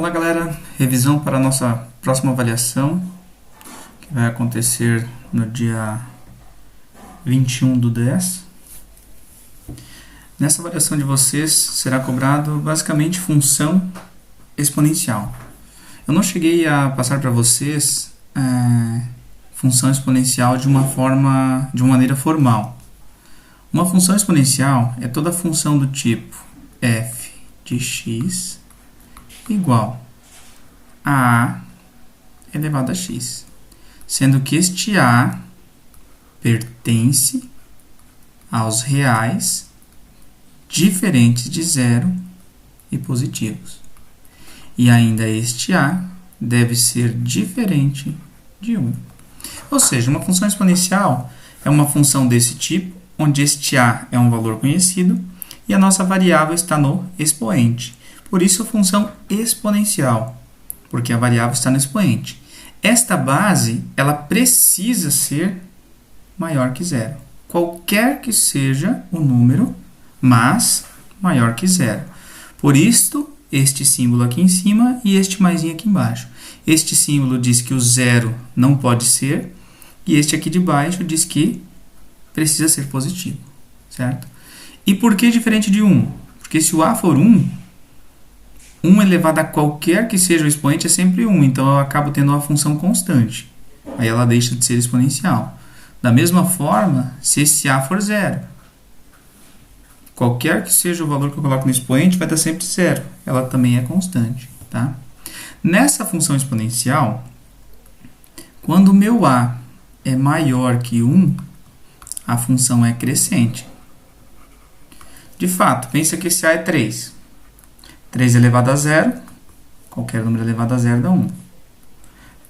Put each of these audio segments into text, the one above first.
Fala galera, revisão para a nossa próxima avaliação, que vai acontecer no dia 21/10. Nessa avaliação de vocês será cobrado basicamente função exponencial. Eu não cheguei a passar para vocês função exponencial de uma maneira formal. Uma função exponencial é toda função do tipo f de x igual a a elevado a x, sendo que este a pertence aos reais diferentes de zero e positivos. E ainda este a deve ser diferente de 1. Ou seja, uma função exponencial é uma função desse tipo, onde este a é um valor conhecido e a nossa variável está no expoente. Por isso, a função exponencial, porque a variável está no expoente. Esta base, ela precisa ser maior que zero. Qualquer que seja o número, mas maior que zero. Por isto, este símbolo aqui em cima e este maisinho aqui embaixo. Este símbolo diz que o zero não pode ser, e este aqui de baixo diz que precisa ser positivo, certo? E por que diferente de 1? Porque se o a for 1, 1 elevado a qualquer que seja o expoente é sempre 1, então eu acabo tendo uma função constante. Aí ela deixa de ser exponencial. Da mesma forma, se esse a for 0, qualquer que seja o valor que eu coloco no expoente vai estar sempre 0. Ela também é constante, tá? Nessa função exponencial, quando o meu a é maior que 1, a função é crescente. De fato, pensa que esse a é 3. 3 elevado a 0, qualquer número elevado a 0 dá 1.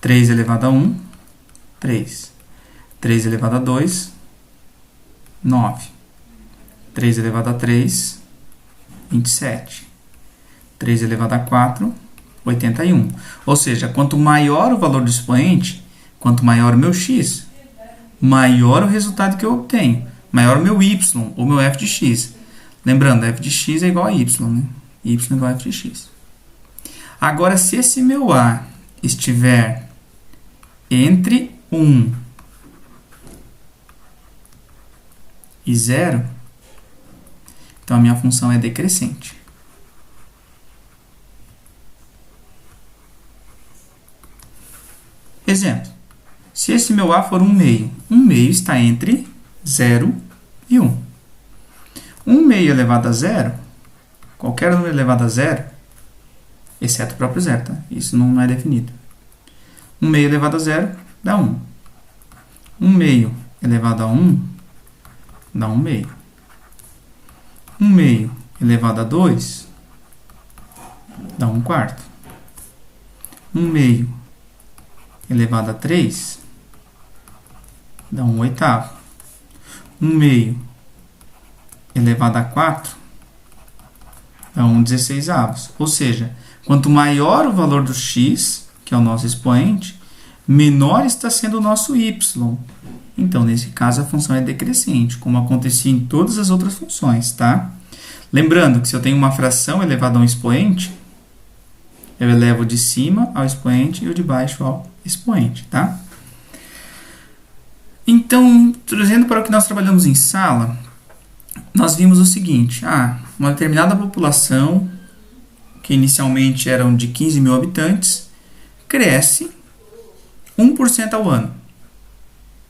3 elevado a 1, 3. 3 elevado a 2, 9. 3 elevado a 3, 27. 3 elevado a 4, 81. Ou seja, quanto maior o valor do expoente, quanto maior o meu x, maior o resultado que eu obtenho. Maior o meu y, ou meu f de x. Lembrando, f de x é igual a y, né? Y igual a f de x. Agora, se esse meu a estiver entre 1 e 0, então a minha função é decrescente. Exemplo. Se esse meu a for 1 meio, 1 meio está entre 0 e 1. 1 meio elevado a 0, qualquer número elevado a 0, exceto o próprio 0, tá? Isso não é definido. 1 meio elevado a 0 dá 1. 1 meio elevado a 1 dá 1 meio. 1 meio elevado a 2 dá 1 quarto. 1 meio elevado a 3 dá 1 oitavo. 1 meio elevado a 4 dá 1 16avos. Ou seja, quanto maior o valor do x, que é o nosso expoente, menor está sendo o nosso y. Então, nesse caso, a função é decrescente, como acontecia em todas as outras funções, tá? Lembrando que se eu tenho uma fração elevada a um expoente, eu elevo de cima ao expoente e o de baixo ao expoente, tá? Então, trazendo para o que nós trabalhamos em sala, nós vimos o seguinte: uma determinada população, que inicialmente eram de 15 mil habitantes, cresce 1% ao ano.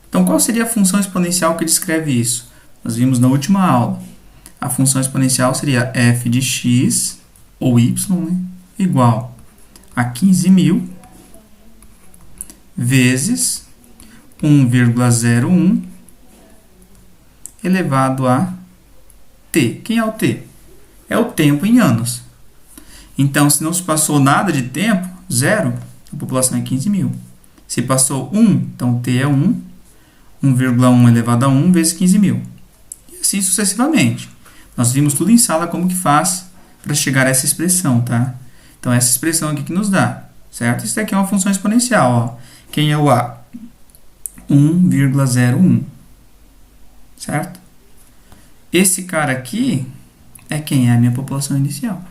Então, qual seria a função exponencial que descreve isso? Nós vimos na última aula. A função exponencial seria f de x, ou y, né, igual a 15 mil vezes 1,01 elevado a t. Quem é o t? É o tempo em anos. Então, se não se passou nada de tempo, 0, a população é 15 mil. Se passou 1, então t é 1, 1,1 elevado a 1 vezes 15 mil. E assim sucessivamente. Nós vimos tudo em sala como que faz para chegar a essa expressão, tá? Então, essa expressão aqui que nos dá, certo? Isso daqui é uma função exponencial, ó. Quem é o a? 1,01, certo? Esse cara aqui é quem é a minha população inicial.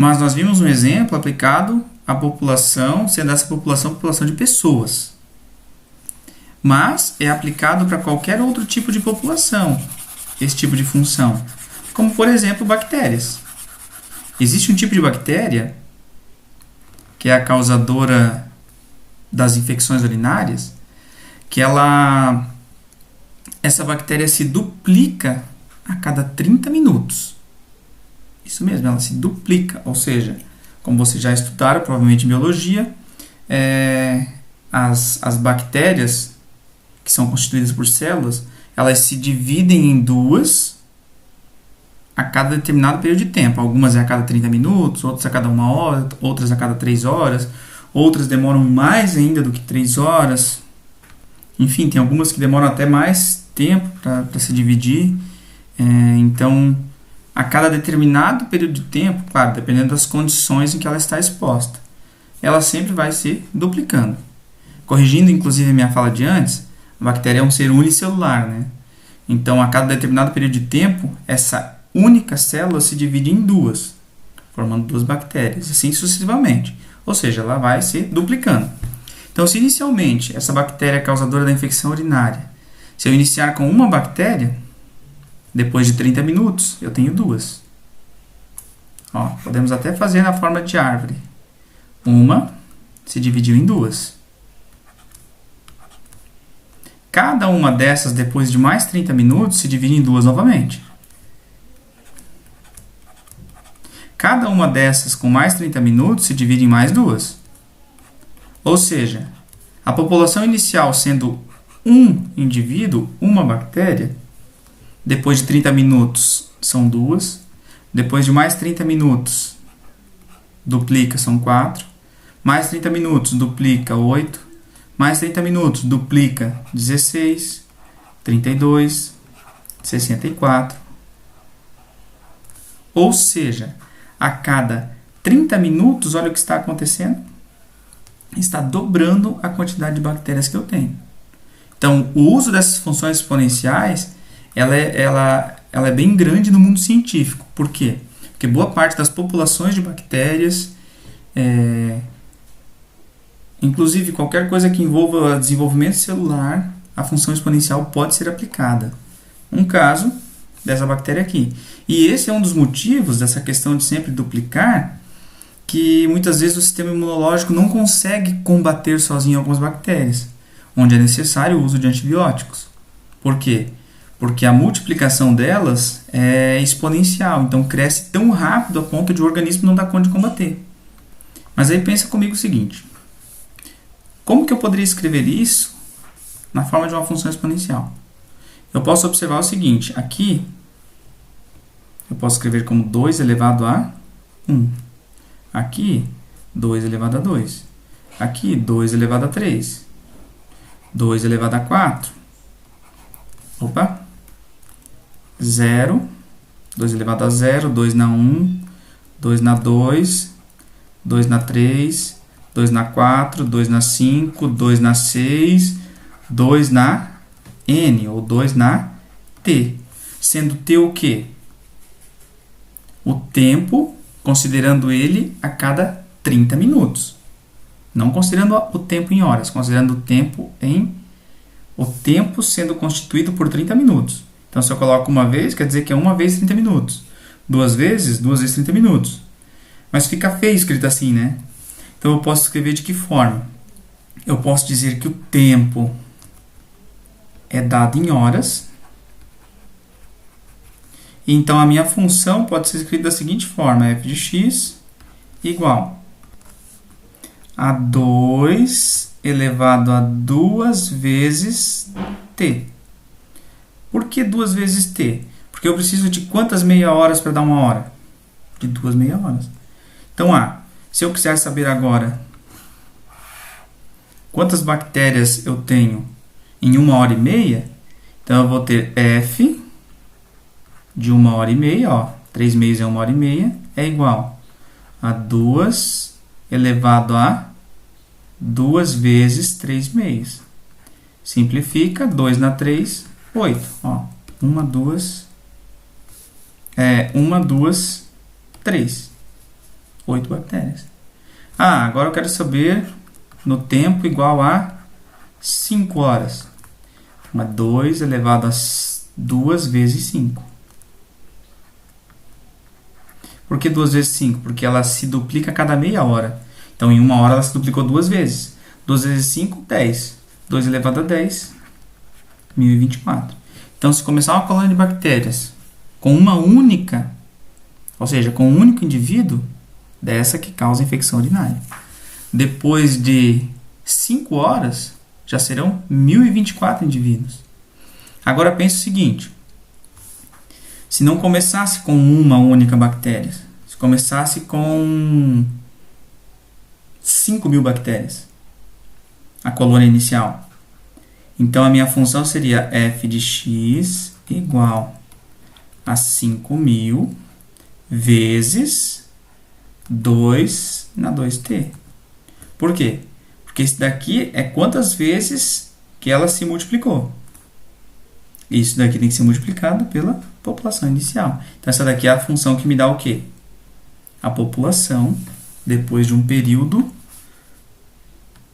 Mas nós vimos um exemplo aplicado à população, sendo essa população de pessoas. Mas é aplicado para qualquer outro tipo de população, esse tipo de função. Como, por exemplo, bactérias. Existe um tipo de bactéria, que é a causadora das infecções urinárias, que essa bactéria se duplica a cada 30 minutos. Isso mesmo, ela se duplica, ou seja, como vocês já estudaram, provavelmente em biologia, as bactérias, que são constituídas por células, elas se dividem em duas a cada determinado período de tempo. Algumas é a cada 30 minutos, outras a cada 1 hora, outras a cada 3 horas, outras demoram mais ainda do que 3 horas. Enfim, tem algumas que demoram até mais tempo para se dividir. Então, a cada determinado período de tempo, claro, dependendo das condições em que ela está exposta, ela sempre vai se duplicando. Corrigindo, inclusive, a minha fala de antes, a bactéria é um ser unicelular, né? Então, a cada determinado período de tempo, essa única célula se divide em duas, formando 2 bactérias, assim sucessivamente. Ou seja, ela vai se duplicando. Então, se inicialmente essa bactéria é causadora da infecção urinária, se eu iniciar com uma bactéria, depois de 30 minutos, eu tenho 2. Ó, podemos até fazer na forma de árvore. Uma se dividiu em 2. Cada uma dessas, depois de mais 30 minutos, se divide em 2 novamente. Cada uma dessas, com mais 30 minutos, se divide em mais 2. Ou seja, a população inicial sendo um indivíduo, uma bactéria, depois de 30 minutos são 2, depois de mais 30 minutos duplica, são 4, mais 30 minutos duplica, 8, mais 30 minutos duplica, 16, 32, 64. Ou seja, a cada 30 minutos, olha o que está acontecendo, está dobrando a quantidade de bactérias que eu tenho. Então, o uso dessas funções exponenciais, ela é bem grande no mundo científico. Por quê? Porque boa parte das populações de bactérias, inclusive qualquer coisa que envolva desenvolvimento celular, a função exponencial pode ser aplicada. Um caso dessa bactéria aqui. E esse é um dos motivos dessa questão de sempre duplicar, que muitas vezes o sistema imunológico não consegue combater sozinho algumas bactérias, onde é necessário o uso de antibióticos. Por quê? Porque a multiplicação delas é exponencial, então cresce tão rápido a ponto de o organismo não dar conta de combater. Mas aí pensa comigo o seguinte: como que eu poderia escrever isso na forma de uma função exponencial? Eu posso observar o seguinte: aqui eu posso escrever como 2 elevado a 1. Aqui, 2 elevado a 2. Aqui, 2 elevado a 3. 2 elevado a 4. Opa! 0. 2 elevado a 0. 2 na 1. 2 na 2. 2 na 3. 2 na 4. 2 na 5. 2 na 6. 2 na N, ou 2 na T. Sendo T o quê? O tempo, considerando ele a cada 30 minutos. Não considerando o tempo em horas, considerando o tempo sendo constituído por 30 minutos. Então, se eu coloco uma vez, quer dizer que é uma vez 30 minutos. 2 vezes 30 minutos. Mas fica feio escrito assim, né? Então, eu posso escrever de que forma? Eu posso dizer que o tempo é dado em horas. Então, a minha função pode ser escrita da seguinte forma: f de x igual a 2 elevado a 2 vezes t. Por que 2 vezes t? Porque eu preciso de quantas meia horas para dar 1 hora? De 2 meia horas. Então, se eu quiser saber agora quantas bactérias eu tenho em 1 hora e meia, então eu vou ter f de 1 hora e meia, 3 meios é 1 hora e meia, é igual a 2 elevado a 2 vezes 3 meios. Simplifica, 2 na 3, 8. 1, 2, 3. 8 bactérias. Ah, agora eu quero saber no tempo igual a 5 horas. 2 elevado a 2 vezes 5. Por que 2 vezes 5? Porque ela se duplica a cada meia hora. Então, em 1 hora, ela se duplicou 2 vezes. 2 vezes 5, 10. 2 elevado a 10, 1024. Então, se começar uma colônia de bactérias com uma única, ou seja, com um único indivíduo, dessa que causa infecção urinária. Depois de 5 horas, já serão 1024 indivíduos. Agora pense o seguinte: se não começasse com uma única bactéria, se começasse com 5.000 bactérias, a colônia inicial, então a minha função seria f de x igual a 5.000 vezes 2 na 2t. Por quê? Porque isso daqui é quantas vezes que ela se multiplicou. Isso daqui tem que ser multiplicado pela população inicial. Então, essa daqui é a função que me dá o quê? A população depois de um período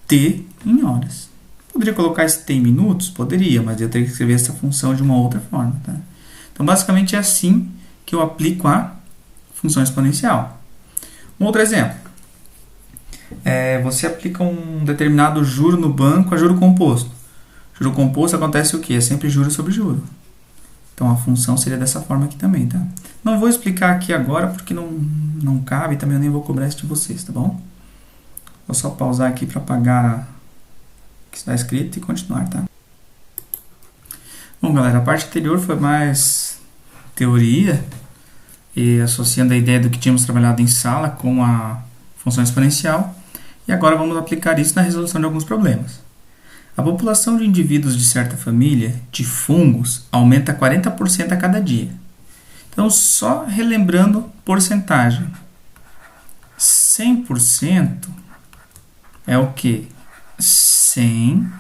t em horas. Poderia colocar esse t em minutos? Poderia, mas eu teria que escrever essa função de uma outra forma. Tá? Então, basicamente, é assim que eu aplico a função exponencial. Um outro exemplo. Você aplica um determinado juro no banco a juro composto. Juro composto acontece o quê? É sempre juro sobre juro. Então, a função seria dessa forma aqui também, tá? Não vou explicar aqui agora porque não cabe e também eu nem vou cobrar isso de vocês, tá bom? Vou só pausar aqui para apagar o que está escrito e continuar, tá? Bom, galera, a parte anterior foi mais teoria e associando a ideia do que tínhamos trabalhado em sala com a função exponencial. E agora vamos aplicar isso na resolução de alguns problemas. A população de indivíduos de certa família de fungos aumenta 40% a cada dia. Então, só relembrando porcentagem. 100% é o quê? 100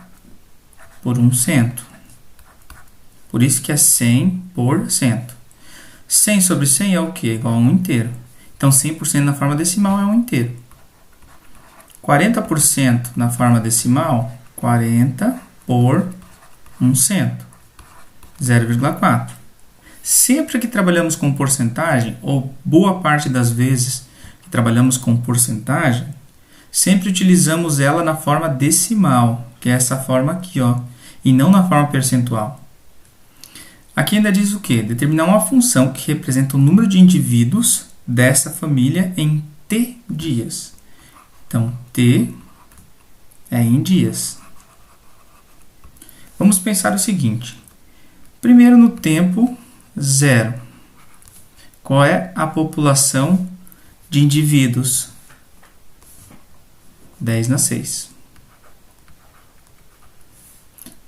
por 100. Por isso que é 100%. 100 sobre 100 é o quê? Igual a 1 inteiro. Então, 100% na forma decimal é 1 inteiro. 40% na forma decimal, 40 por 100, 0,4. Sempre que trabalhamos com porcentagem, ou boa parte das vezes que trabalhamos com porcentagem, sempre utilizamos ela na forma decimal, que é essa forma aqui, ó, e não na forma percentual. Aqui ainda diz o quê? Determinar uma função que representa o número de indivíduos dessa família em t dias. Então, t é em dias. Vamos pensar o seguinte. Primeiro, no tempo 0. Qual é a população de indivíduos? 10 na 6.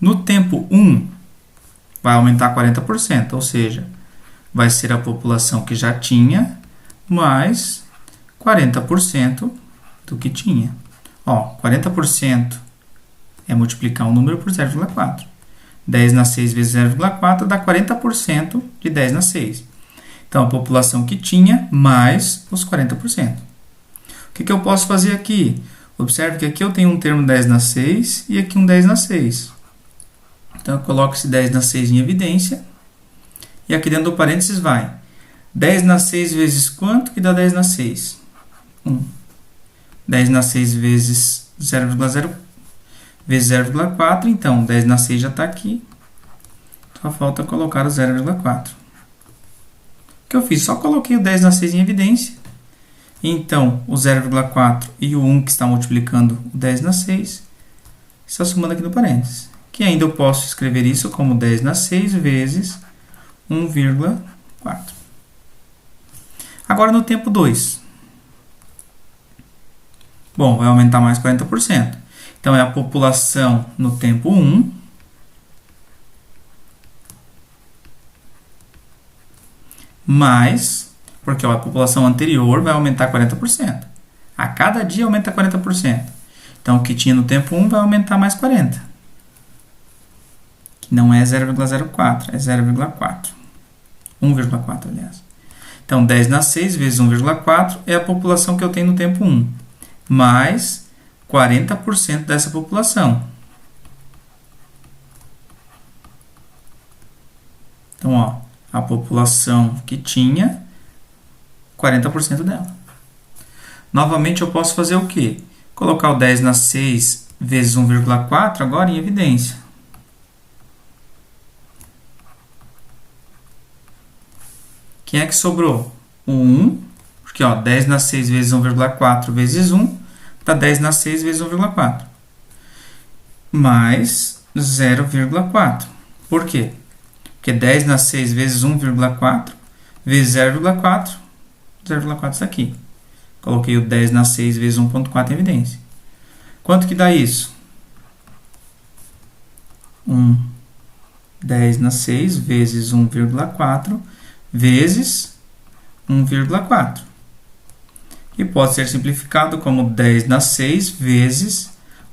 No tempo 1, vai aumentar 40%, ou seja, vai ser a população que já tinha mais 40% do que tinha. Ó, 40% é multiplicar um número por 0,4. 10 na 6 vezes 0,4 dá 40% de 10 na 6. Então, a população que tinha mais os 40%. O que eu posso fazer aqui? Observe que aqui eu tenho um termo 10 na 6 e aqui um 10 na 6. Então, eu coloco esse 10 na 6 em evidência. E aqui dentro do parênteses vai 10 na 6 vezes quanto que dá 10 na 6? 1. 10 na 6 vezes 0,0 vezes 0,4. Então, 10 na 6 já está aqui. Só falta colocar o 0,4. O que eu fiz? Só coloquei o 10 na 6 em evidência. Então, o 0,4 e o 1 que está multiplicando o 10 na 6 está somando aqui no parênteses. Que ainda eu posso escrever isso como 10 na 6 vezes 1,4. Agora no tempo 2. Bom, vai aumentar mais 40%. Então, é a população no tempo 1 mais, porque a população anterior vai aumentar 40%. A cada dia aumenta 40%. Então, o que tinha no tempo 1 vai aumentar mais 40%. Que não é 0,04, é 0,4. 1,4, aliás. Então, 10 na 6 vezes 1,4 é a população que eu tenho no tempo 1, mais 40% dessa população. Então, ó, a população que tinha, 40% dela. Novamente, eu posso fazer o quê? Colocar o 10 na 6 vezes 1,4 agora em evidência. Quem é que sobrou? O 1, porque ó, 10 na 6 vezes 1,4 vezes 1 dá 10 na 6 vezes 1,4. Mais 0,4. Por quê? Porque 10 na 6 vezes 1,4 vezes 0,4, 0,4 está aqui. Coloquei o 10 na 6 vezes 1,4 em evidência. Quanto que dá isso? 10 na 6 vezes 1,4 vezes 1,4. E pode ser simplificado como 10 na 6 vezes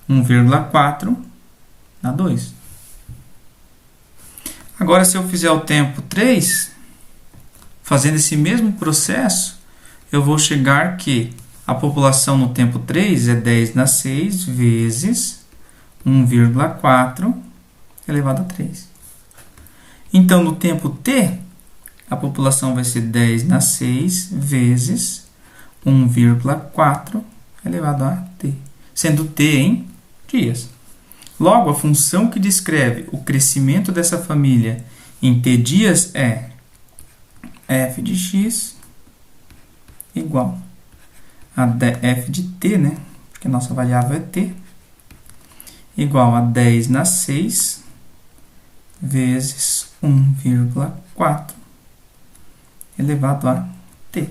1,4 dá 2. Agora, se eu fizer o tempo 3, fazendo esse mesmo processo, eu vou chegar que a população no tempo 3 é 10 na 6 vezes 1,4 elevado a 3. Então, no tempo t, a população vai ser 10 na 6 vezes 1,4 elevado a t, sendo t em dias. Logo, a função que descreve o crescimento dessa família em t dias é f de x igual a f de t, né? Porque a nossa variável é t, igual a 10 na 6 vezes 1,4 elevado a t.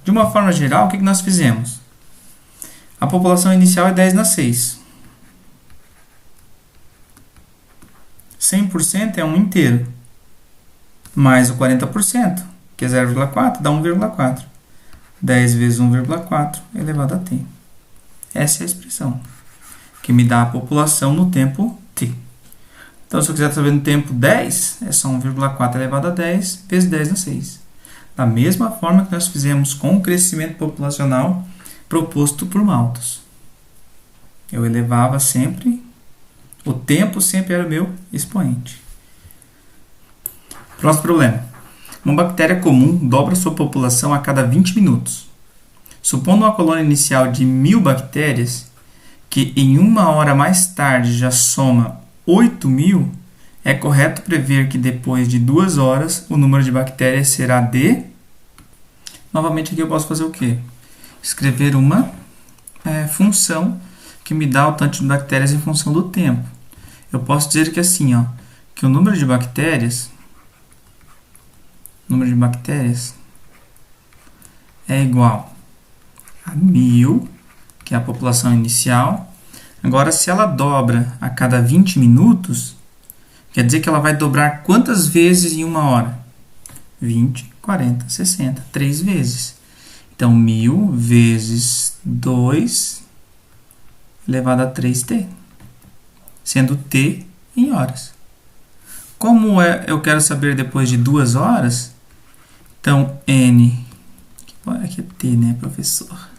De uma forma geral, o que nós fizemos? A população inicial é 10 na 6. 100% é 1 inteiro, mais o 40%, que é 0,4, dá 1,4. 10 vezes 1,4 elevado a t. Essa é a expressão que me dá a população no tempo t. Então, se eu quiser saber no tempo 10, é só 1,4 elevado a 10 vezes 10 na 6. Da mesma forma que nós fizemos com o crescimento populacional proposto por Malthus. Eu elevava sempre, o tempo sempre era o meu expoente. Próximo problema. Uma bactéria comum dobra sua população a cada 20 minutos. Supondo uma colônia inicial de 1000 bactérias, que em uma hora mais tarde já soma 8.000, é correto prever que depois de 2 horas o número de bactérias será de... Novamente aqui eu posso fazer o quê? Escrever uma função que me dá o tanto de bactérias em função do tempo. Eu posso dizer que assim, ó, que o número de bactérias é igual a 1000, que é a população inicial. Agora, se ela dobra a cada 20 minutos, quer dizer que ela vai dobrar quantas vezes em uma hora? 20, 40, 60, 3 vezes. Então, 1000 vezes 2 elevado a 3t, sendo t em horas. Como eu quero saber depois de 2 horas, então n, aqui é t, né, professor?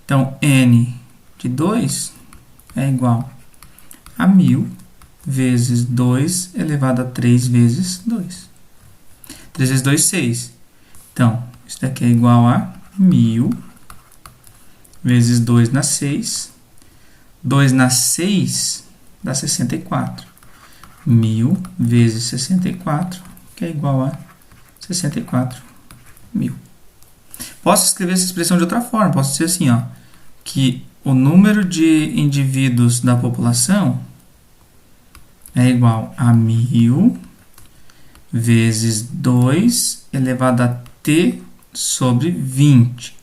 Então, n de 2 é igual a 1000 vezes 2 elevado a 3 vezes 2. 3 vezes 2, 6. Então, isso daqui é igual a 1000 vezes 2 na 6. 2 na 6 dá 64. 1000 vezes 64, que é igual a 64.000. Posso escrever essa expressão de outra forma. Posso dizer assim, ó, que o número de indivíduos da população é igual a 1000 vezes 2 elevado a t sobre 20.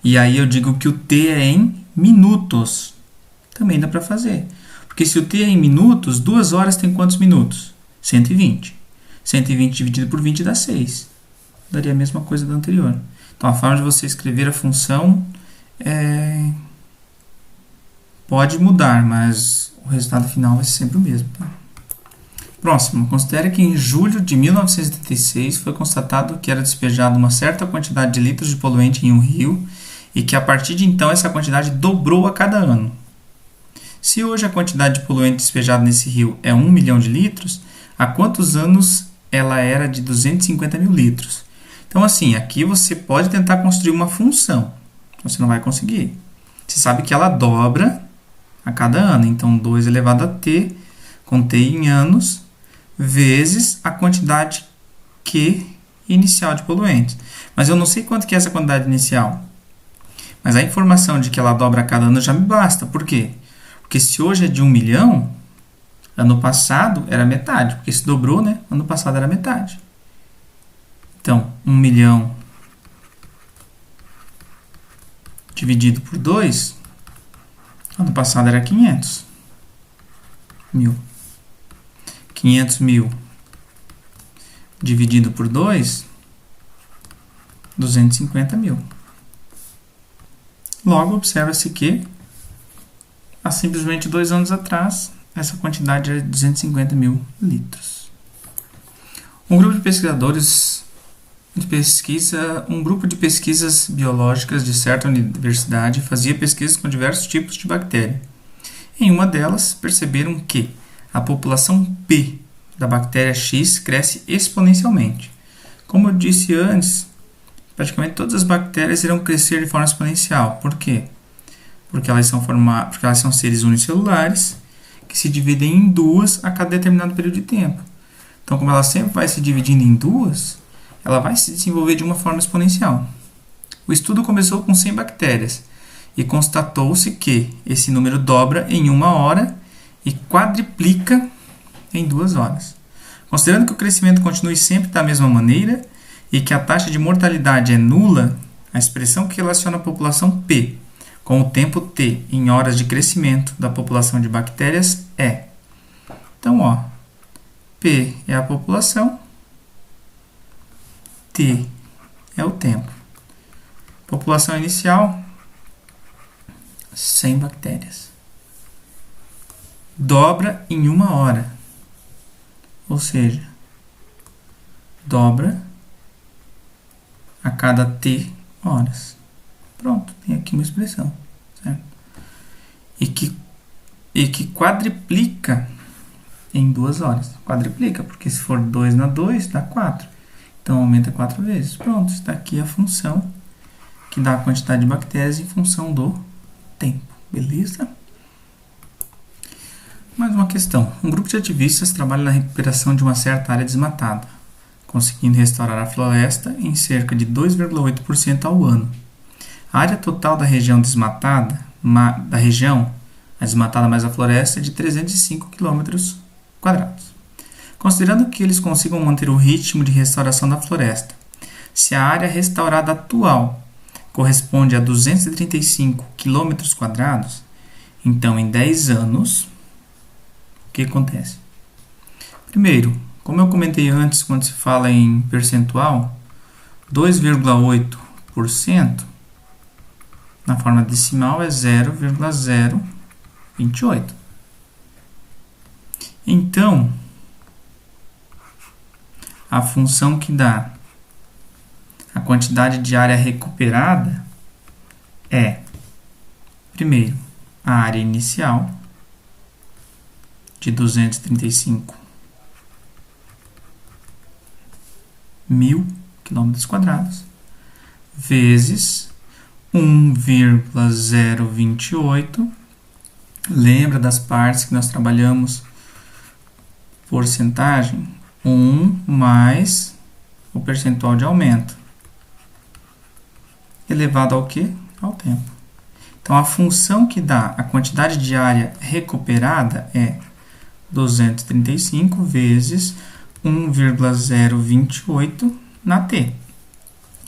E aí eu digo que o t é em minutos. Também dá para fazer. Porque se o t é em minutos, 2 horas tem quantos minutos? 120. 120 dividido por 20 dá 6. Daria a mesma coisa da anterior. Então, a forma de você escrever a função pode mudar, mas o resultado final vai ser sempre o mesmo. Tá? Próximo, considere que em julho de 1986 foi constatado que era despejada uma certa quantidade de litros de poluente em um rio e que a partir de então essa quantidade dobrou a cada ano. Se hoje a quantidade de poluente despejado nesse rio é 1 milhão de litros, há quantos anos ela era de 250 mil litros? Então, assim, aqui você pode tentar construir uma função. Você não vai conseguir. Você sabe que ela dobra a cada ano. Então, 2 elevado a t, com t em anos, vezes a quantidade Q inicial de poluentes. Mas eu não sei quanto que é essa quantidade inicial. Mas a informação de que ela dobra a cada ano já me basta. Por quê? Porque se hoje é de 1 milhão, ano passado era metade. Porque se dobrou, né? Ano passado era metade. Então, 1 milhão dividido por 2, ano passado era 500 mil. 500 mil dividido por 2, 250 mil. Logo, observa-se que há simplesmente 2 anos atrás, essa quantidade era de 250 mil litros. Um grupo de pesquisadores um grupo de pesquisas biológicas de certa universidade fazia pesquisas com diversos tipos de bactéria. Em uma delas, perceberam que a população P da bactéria X cresce exponencialmente. Como eu disse antes, praticamente todas as bactérias irão crescer de forma exponencial. Por quê? Porque elas são seres unicelulares que se dividem em duas a cada determinado período de tempo. Então, como ela sempre vai se dividindo em duas, ela vai se desenvolver de uma forma exponencial. O estudo começou com 100 bactérias e constatou-se que esse número dobra em 1 hora e quadriplica em 2 horas. Considerando que o crescimento continue sempre da mesma maneira e que a taxa de mortalidade é nula, a expressão que relaciona a população P com o tempo T em horas de crescimento da população de bactérias é. Então, P é a população, T é o tempo. População inicial, 100 bactérias. Dobra em 1 hora. Ou seja, dobra a cada t horas. Pronto, tem aqui uma expressão. Certo? E que quadriplica em 2 horas. Quadriplica, porque se for 2 na 2, dá 4. Então, aumenta 4 vezes. Pronto, está aqui a função que dá a quantidade de bactérias em função do tempo. Beleza? Mais uma questão. Um grupo de ativistas trabalha na recuperação de uma certa área desmatada, conseguindo restaurar a floresta em cerca de 2,8% ao ano. A área total da região desmatada, a desmatada mais a floresta, é de 305 km². Considerando que eles consigam manter o ritmo de restauração da floresta, se a área restaurada atual corresponde a 235 km², então em 10 anos, o que acontece? Primeiro, como eu comentei antes, quando se fala em percentual, 2,8% na forma decimal é 0,028. Então, a função que dá a quantidade de área recuperada é, primeiro, a área inicial de 235 mil km², vezes 1,028. Lembra das partes que nós trabalhamos? Porcentagem 1 mais o percentual de aumento, elevado ao quê? Ao tempo. Então, a função que dá a quantidade de área recuperada é 235 vezes 1,028 na T.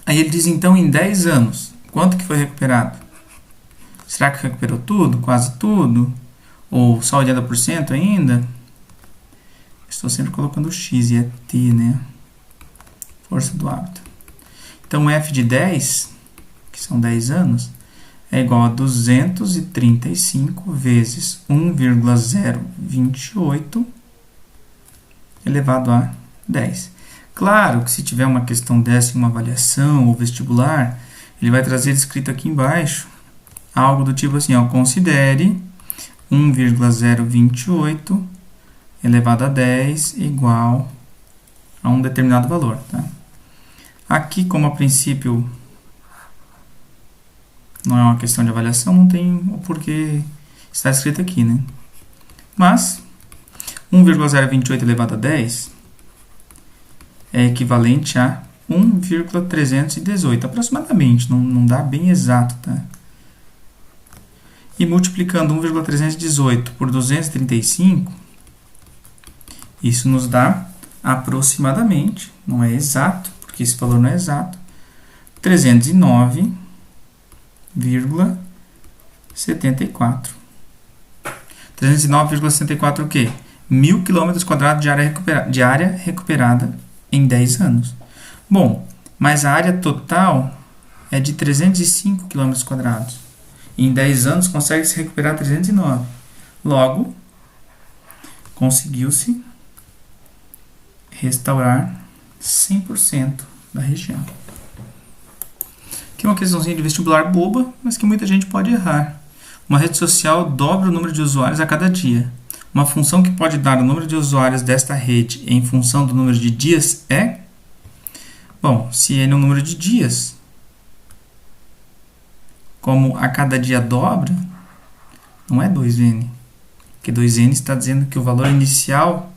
Aí ele diz, então, em 10 anos, quanto que foi recuperado? Será que recuperou tudo? Quase tudo? Ou só 80% ainda? Estou sempre colocando x e é t, né? Força do hábito. Então, f de 10, que são 10 anos, é igual a 235 vezes 1,028 elevado a 10. Claro que se tiver uma questão dessa em uma avaliação ou vestibular, ele vai trazer escrito aqui embaixo algo do tipo assim, ó, considere 1,028 elevado a 10 igual a um determinado valor. Tá? Aqui, como a princípio não é uma questão de avaliação, não tem o porquê estar escrito aqui, né? Mas 1,028 elevado a 10 é equivalente a 1,318, aproximadamente, não dá bem exato, tá? E multiplicando 1,318 por 235, isso nos dá aproximadamente, não é exato, porque esse valor não é exato, 309,74. 309,74 o quê? 1.000 km² de área recuperada em 10 anos. Bom, mas a área total é de 305 km². E em 10 anos consegue-se recuperar 309. Logo, conseguiu-se restaurar 100% da região. Aqui é uma questãozinha de vestibular boba, mas que muita gente pode errar. Uma rede social dobra o número de usuários a cada dia. Uma função que pode dar o número de usuários desta rede em função do número de dias é... Bom, se ele é um número de dias, como a cada dia dobra, não é 2n. Porque 2n está dizendo que o valor inicial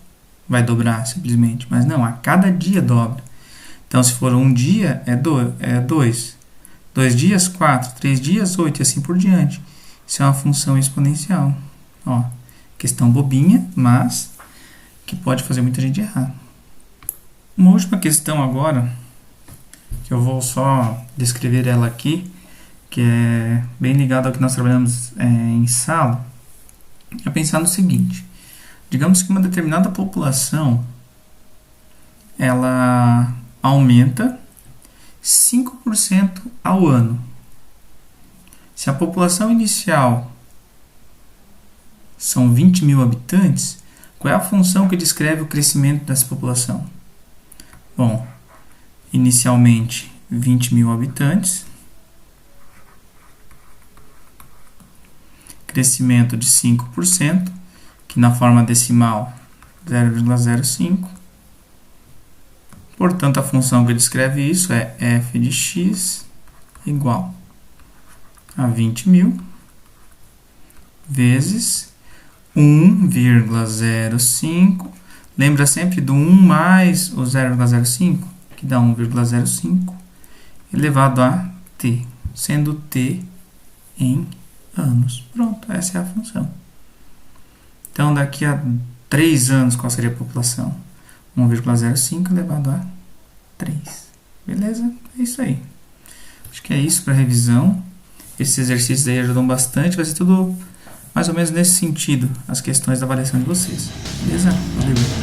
vai dobrar simplesmente. Mas não, a cada dia dobra. Então, se for um dia, é 2. 2 dias, 4. 3 dias, 8. E assim por diante. Isso é uma função exponencial. Ó, questão bobinha, mas que pode fazer muita gente errar. Uma última questão agora, que eu vou só descrever ela aqui, que é bem ligado ao que nós trabalhamos em sala, é pensar no seguinte. Digamos que uma determinada população ela aumenta 5% ao ano. Se a população inicial são 20.000 habitantes, qual é a função que descreve o crescimento dessa população? Bom, inicialmente 20.000 habitantes, crescimento de 5%, que na forma decimal 0,05. Portanto, a função que descreve isso é f de x igual a 20.000 vezes 1,05. Lembra sempre do 1 mais o 0,05, que dá 1,05, elevado a t, sendo t em anos. Pronto, essa é a função. Então, daqui a 3 anos, qual seria a população? 1,05 elevado a 3. Beleza? É isso aí. Acho que é isso para revisão. Esses exercícios aí ajudam bastante. Vai ser tudo mais ou menos nesse sentido, as questões da avaliação de vocês. Beleza? Valeu!